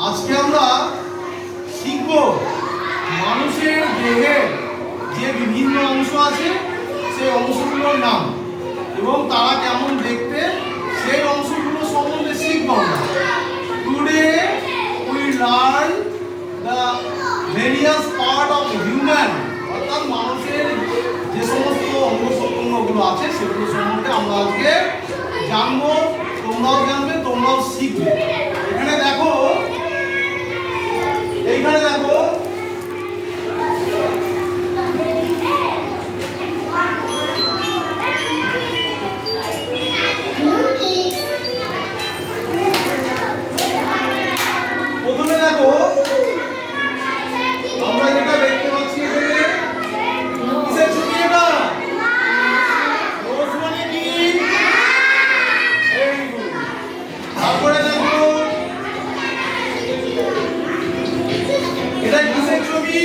আজকে আমরা শিখব মানুষের দেহের যে বিভিন্ন অংশ আছে সেই অংশগুলোর নাম এবং তারা কেমন দেখতে সেই অংশগুলো সম্বন্ধে শিখব আমরা। Today we learn the various part of human, অর্থাৎ মানুষের যে সমস্ত অঙ্গ প্রত্যঙ্গগুলো আছে সেগুলো সম্বন্ধে আমরা আজকে জানবো। তোমরাও জানবে, তোমরাও শিখবে। এখানে দেখো, এইখানে দেখো প্রথমে দেখো আমরা যেটা দেখতে পাচ্ছি এখানে কিসের ছবি? এটা রোজ মানে কি? তারপরে দেখো এটা কিসের ছবি?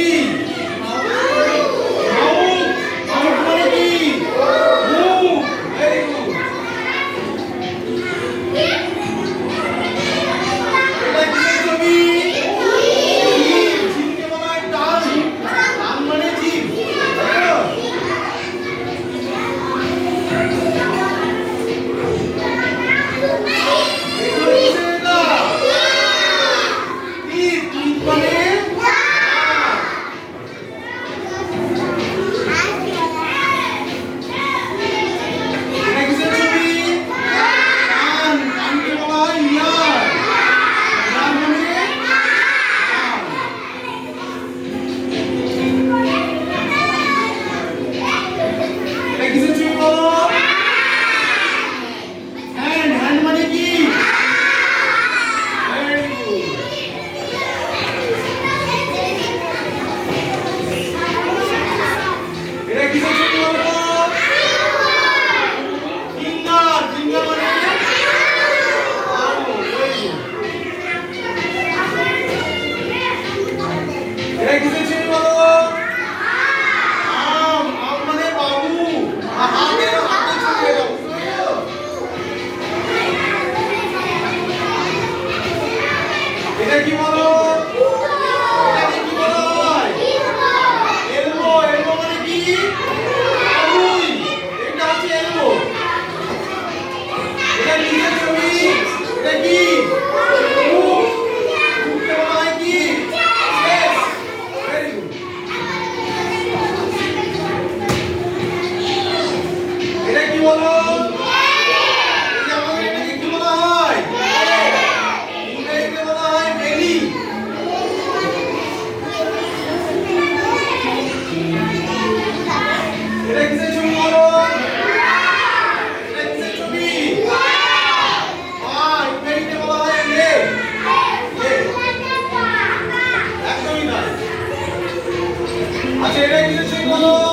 আচ্ছা, এটা কিসের ছবি বলো?